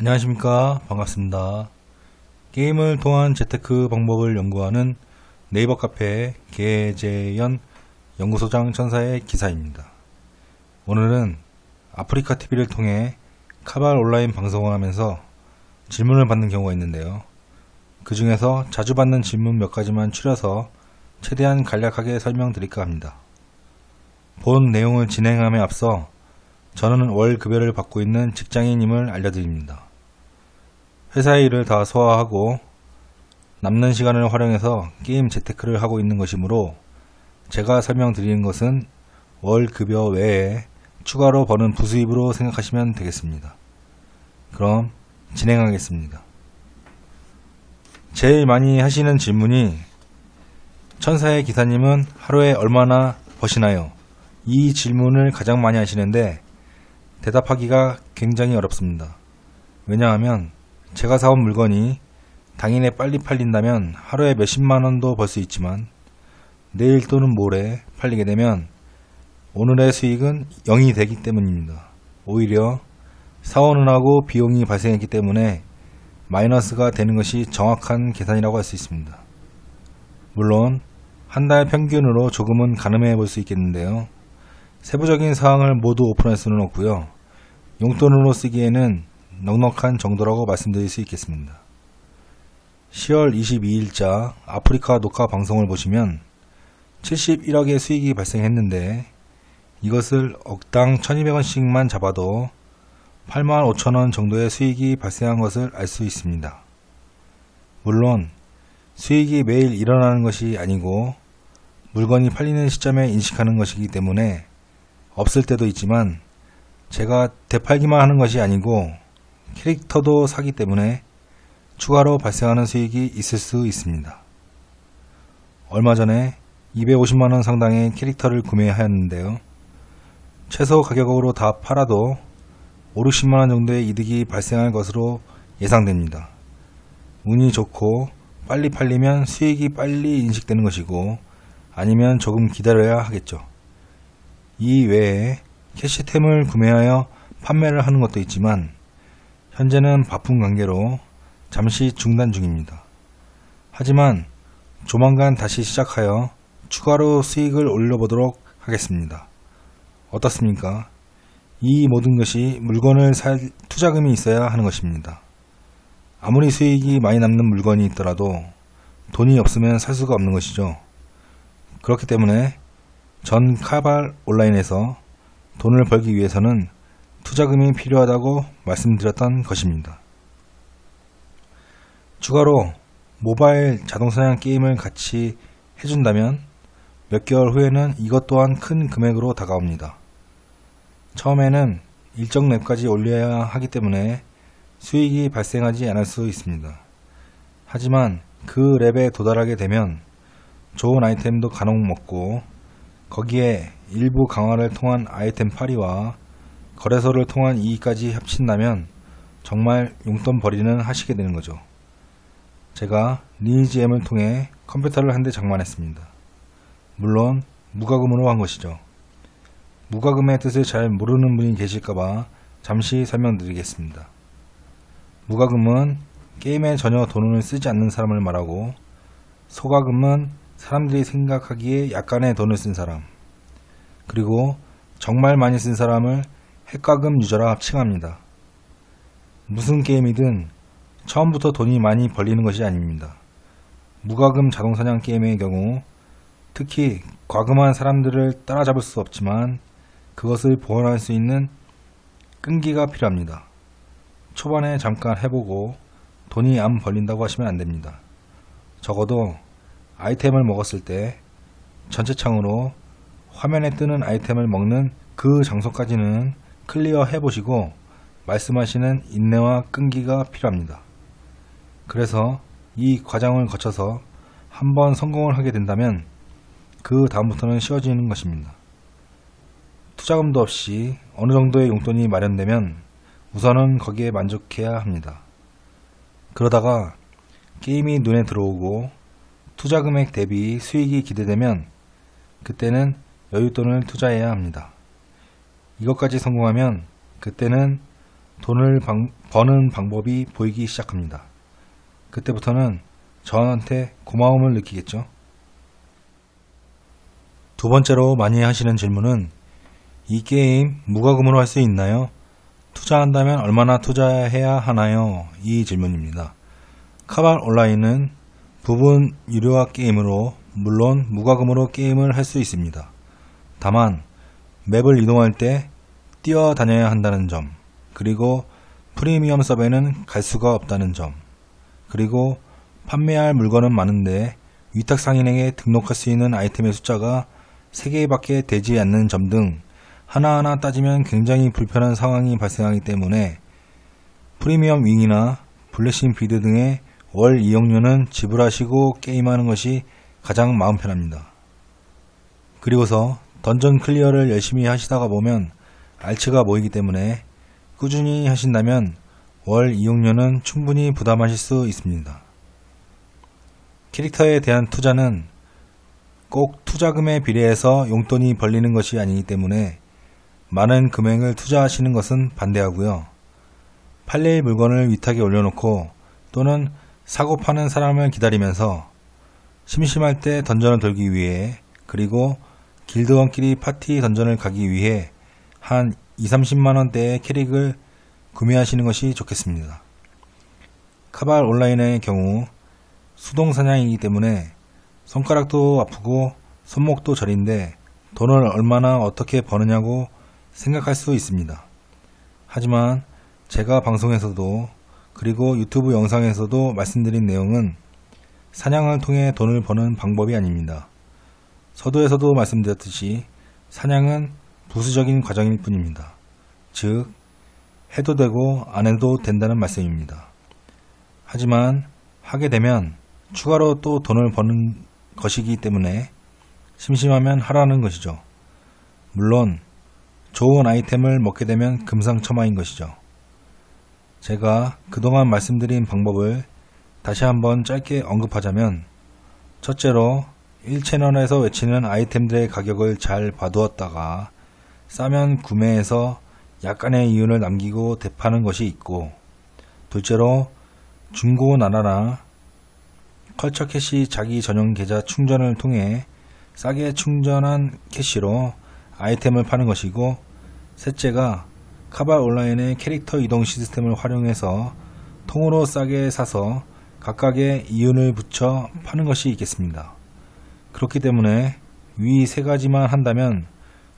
안녕하십니까, 반갑습니다. 게임을 통한 재테크 방법을 연구하는 네이버 카페 계재현 연구소장 천사의 기사입니다. 오늘은 아프리카 TV를 통해 카발 온라인 방송을 하면서 질문을 받는 경우가 있는데요. 그 중에서 자주 받는 질문 몇 가지만 추려서 최대한 간략하게 설명드릴까 합니다. 본 내용을 진행함에 앞서 저는 월 급여를 받고 있는 직장인임을 알려드립니다. 회사의 일을 다 소화하고 남는 시간을 활용해서 게임 재테크를 하고 있는 것이므로 제가 설명드리는 것은 월 급여 외에 추가로 버는 부수입으로 생각하시면 되겠습니다. 그럼 진행하겠습니다. 제일 많이 하시는 질문이 천사의 기사님은 하루에 얼마나 버시나요? 이 질문을 가장 많이 하시는데 대답하기가 굉장히 어렵습니다. 왜냐하면 제가 사온 물건이 당일에 빨리 팔린다면 하루에 몇십만원도 벌 수 있지만 내일 또는 모레 팔리게 되면 오늘의 수익은 0이 되기 때문입니다. 오히려 사원은하고 비용이 발생했기 때문에 마이너스가 되는 것이 정확한 계산이라고 할 수 있습니다. 물론 한 달 평균으로 조금은 가늠해 볼 수 있겠는데요. 세부적인 사항을 모두 오픈할 수는 없고요. 용돈으로 쓰기에는 넉넉한 정도라고 말씀드릴 수 있겠습니다. 10월 22일자 아프리카 녹화 방송을 보시면 71억의 수익이 발생했는데 이것을 억당 1200원씩만 잡아도 85,000원 정도의 수익이 발생한 것을 알 수 있습니다. 물론 수익이 매일 일어나는 것이 아니고 물건이 팔리는 시점에 인식하는 것이기 때문에 없을 때도 있지만 제가 되팔기만 하는 것이 아니고 캐릭터도 사기 때문에 추가로 발생하는 수익이 있을 수 있습니다. 얼마 전에 250만원 상당의 캐릭터를 구매하였는데요. 최소 가격으로 다 팔아도 5, 60만원 정도의 이득이 발생할 것으로 예상됩니다. 운이 좋고 빨리 팔리면 수익이 빨리 인식되는 것이고 아니면 조금 기다려야 하겠죠. 이 외에 캐시템을 구매하여 판매를 하는 것도 있지만 현재는 바쁜 관계로 잠시 중단 중입니다. 하지만 조만간 다시 시작하여 추가로 수익을 올려보도록 하겠습니다. 어떻습니까? 이 모든 것이 물건을 살 투자금이 있어야 하는 것입니다. 아무리 수익이 많이 남는 물건이 있더라도 돈이 없으면 살 수가 없는 것이죠. 그렇기 때문에 전 카발 온라인에서 돈을 벌기 위해서는 투자금이 필요하다고 말씀드렸던 것입니다. 추가로 모바일 자동사냥 게임을 같이 해준다면 몇 개월 후에는 이것 또한 큰 금액으로 다가옵니다. 처음에는 일정 랩까지 올려야 하기 때문에 수익이 발생하지 않을 수 있습니다. 하지만 그 랩에 도달하게 되면 좋은 아이템도 간혹 먹고 거기에 일부 강화를 통한 아이템 팔이와 거래소를 통한 이익까지 합친다면 정말 용돈 벌이는 하시게 되는 거죠. 제가 리니지엠을 통해 컴퓨터를 한 대 장만했습니다. 물론 무과금으로 한 것이죠. 무과금의 뜻을 잘 모르는 분이 계실까봐 잠시 설명드리겠습니다. 무과금은 게임에 전혀 돈을 쓰지 않는 사람을 말하고 소과금은 사람들이 생각하기에 약간의 돈을 쓴 사람, 그리고 정말 많이 쓴 사람을 핵과금 유저라 칭합니다. 무슨 게임이든 처음부터 돈이 많이 벌리는 것이 아닙니다. 무과금 자동사냥 게임의 경우 특히 과금한 사람들을 따라잡을 수 없지만 그것을 보완할 수 있는 끈기가 필요합니다. 초반에 잠깐 해보고 돈이 안 벌린다고 하시면 안됩니다. 적어도 아이템을 먹었을 때 전체 창으로 화면에 뜨는 아이템을 먹는 그 장소까지는 클리어 해보시고 말씀하시는 인내와 끈기가 필요합니다. 그래서 이 과정을 거쳐서 한번 성공을 하게 된다면 그 다음부터는 쉬워지는 것입니다. 투자금도 없이 어느 정도의 용돈이 마련되면 우선은 거기에 만족해야 합니다. 그러다가 게임이 눈에 들어오고 투자 금액 대비 수익이 기대되면 그때는 여윳돈을 투자해야 합니다. 이것까지 성공하면 그때는 돈을 버는 방법이 보이기 시작합니다. 그때부터는 저한테 고마움을 느끼겠죠. 두 번째로 많이 하시는 질문은 이 게임 무과금으로 할 수 있나요? 투자한다면 얼마나 투자해야 하나요? 이 질문입니다. 카발 온라인은 부분 유료화 게임으로 물론 무과금으로 게임을 할 수 있습니다. 다만 맵을 이동할 때 뛰어다녀야 한다는 점, 그리고 프리미엄 서버에는 갈 수가 없다는 점, 그리고 판매할 물건은 많은데 위탁 상인에게 등록할 수 있는 아이템의 숫자가 3개밖에 되지 않는 점 등 하나하나 따지면 굉장히 불편한 상황이 발생하기 때문에 프리미엄 윙이나 블레싱 비드 등의 월 이용료는 지불하시고 게임하는 것이 가장 마음 편합니다. 그리고서 던전 클리어를 열심히 하시다가 보면 알츠가 모이기 때문에 꾸준히 하신다면 월 이용료는 충분히 부담하실 수 있습니다. 캐릭터에 대한 투자는 꼭 투자금에 비례해서 용돈이 벌리는 것이 아니기 때문에 많은 금액을 투자하시는 것은 반대하고요. 팔릴 물건을 위탁에 올려놓고 또는 사고 파는 사람을 기다리면서 심심할 때 던전을 돌기 위해, 그리고 길드원끼리 파티 던전을 가기 위해 한 2-30만원대의 캐릭을 구매하시는 것이 좋겠습니다. 카발 온라인의 경우 수동사냥이기 때문에 손가락도 아프고 손목도 저린데 돈을 얼마나 어떻게 버느냐고 생각할 수 있습니다. 하지만 제가 방송에서도 그리고 유튜브 영상에서도 말씀드린 내용은 사냥을 통해 돈을 버는 방법이 아닙니다. 서두에서도 말씀드렸듯이 사냥은 부수적인 과정일 뿐입니다. 즉, 해도 되고 안 해도 된다는 말씀입니다. 하지만 하게 되면 추가로 또 돈을 버는 것이기 때문에 심심하면 하라는 것이죠. 물론 좋은 아이템을 먹게 되면 금상첨화인 것이죠. 제가 그동안 말씀드린 방법을 다시 한번 짧게 언급하자면, 첫째로 1채널에서 외치는 아이템들의 가격을 잘 봐두었다가 싸면 구매해서 약간의 이윤을 남기고 대파는 것이 있고, 둘째로 중고나라나 컬처 캐시 자기 전용 계좌 충전을 통해 싸게 충전한 캐시로 아이템을 파는 것이고, 셋째가 카발 온라인의 캐릭터 이동 시스템을 활용해서 통으로 싸게 사서 각각의 이윤을 붙여 파는 것이 있겠습니다. 그렇기 때문에 위 세 가지만 한다면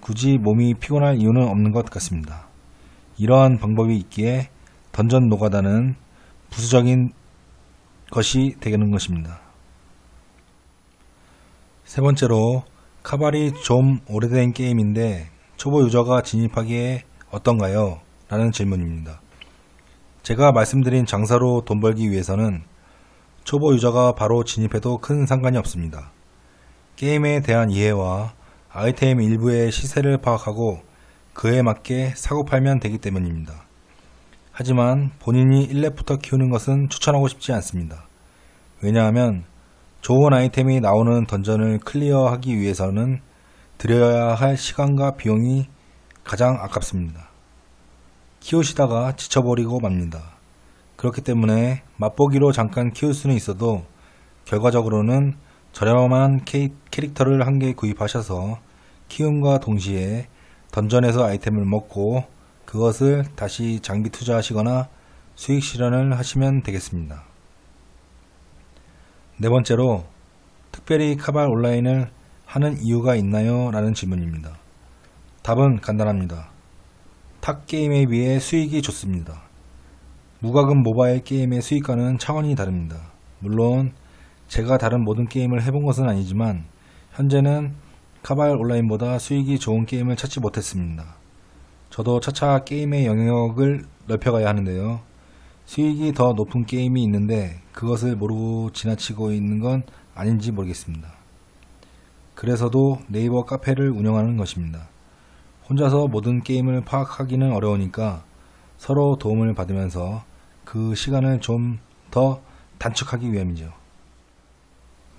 굳이 몸이 피곤할 이유는 없는 것 같습니다. 이러한 방법이 있기에 던전 노가다는 부수적인 것이 되는 것입니다. 세 번째로, 카발이 좀 오래된 게임인데 초보 유저가 진입하기에 어떤가요? 라는 질문입니다. 제가 말씀드린 장사로 돈 벌기 위해서는 초보 유저가 바로 진입해도 큰 상관이 없습니다. 게임에 대한 이해와 아이템 일부의 시세를 파악하고 그에 맞게 사고 팔면 되기 때문입니다. 하지만 본인이 1렙부터 키우는 것은 추천하고 싶지 않습니다. 왜냐하면 좋은 아이템이 나오는 던전을 클리어하기 위해서는 들여야 할 시간과 비용이 가장 아깝습니다. 키우시다가 지쳐버리고 맙니다. 그렇기 때문에 맛보기로 잠깐 키울 수는 있어도 결과적으로는 저렴한 캐릭터를 한 개 구입하셔서 키움과 동시에 던전에서 아이템을 먹고 그것을 다시 장비 투자하시거나 수익 실현을 하시면 되겠습니다. 네 번째로, 특별히 카발 온라인을 하는 이유가 있나요? 라는 질문입니다. 답은 간단합니다. 탁 게임에 비해 수익이 좋습니다. 무과금 모바일 게임의 수익과는 차원이 다릅니다. 물론 제가 다른 모든 게임을 해본 것은 아니지만 현재는 카발 온라인보다 수익이 좋은 게임을 찾지 못했습니다. 저도 차차 게임의 영역을 넓혀가야 하는데요. 수익이 더 높은 게임이 있는데 그것을 모르고 지나치고 있는 건 아닌지 모르겠습니다. 그래서도 네이버 카페를 운영하는 것입니다. 혼자서 모든 게임을 파악하기는 어려우니까 서로 도움을 받으면서 그 시간을 좀 더 단축하기 위함이죠.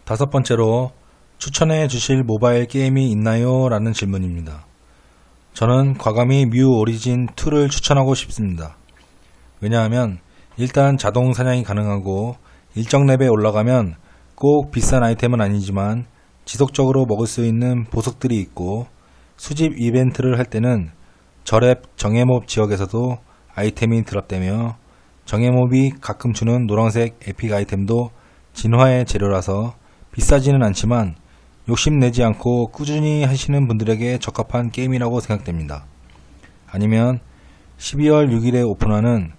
다섯 번째로, 추천해 주실 모바일 게임이 있나요? 라는 질문입니다. 저는 과감히 뮤 오리진 2를 추천하고 싶습니다. 왜냐하면 일단 자동 사냥이 가능하고 일정 렙에 올라가면 꼭 비싼 아이템은 아니지만 지속적으로 먹을 수 있는 보석들이 있고 수집 이벤트를 할 때는 저렙 정예몹 지역에서도 아이템이 드랍되며 정예몹이 가끔 주는 노란색 에픽 아이템도 진화의 재료라서 비싸지는 않지만 욕심내지 않고 꾸준히 하시는 분들에게 적합한 게임이라고 생각됩니다. 아니면 12월 6일에 오픈하는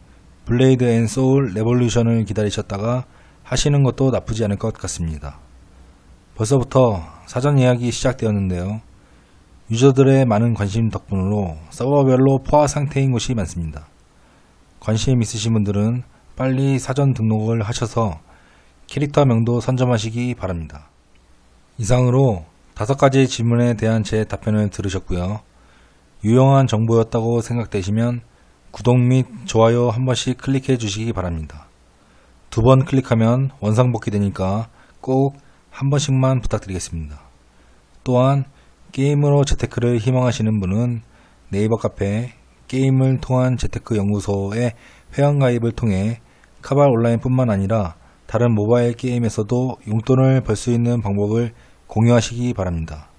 블레이드 앤 소울 레볼루션을 기다리셨다가 하시는 것도 나쁘지 않을 것 같습니다. 벌써부터 사전 예약이 시작되었는데요. 유저들의 많은 관심 덕분으로 서버별로 포화 상태인 곳이 많습니다. 관심 있으신 분들은 빨리 사전 등록을 하셔서 캐릭터명도 선점하시기 바랍니다. 이상으로 5가지 질문에 대한 제 답변을 들으셨고요. 유용한 정보였다고 생각되시면 구독 및 좋아요 한 번씩 클릭해 주시기 바랍니다. 2번 클릭하면 원상복귀 되니까 꼭 한 번씩만 부탁드리겠습니다. 또한 게임으로 재테크를 희망하시는 분은 네이버 카페 게임을 통한 재테크 연구소의 회원가입을 통해 카발 온라인 뿐만 아니라 다른 모바일 게임에서도 용돈을 벌 수 있는 방법을 공유하시기 바랍니다.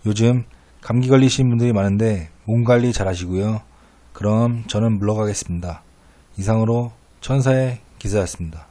요즘 감기 걸리신 분들이 많은데 몸 관리 잘 하시고요. 그럼 저는 물러가겠습니다. 이상으로 천사의 기사였습니다.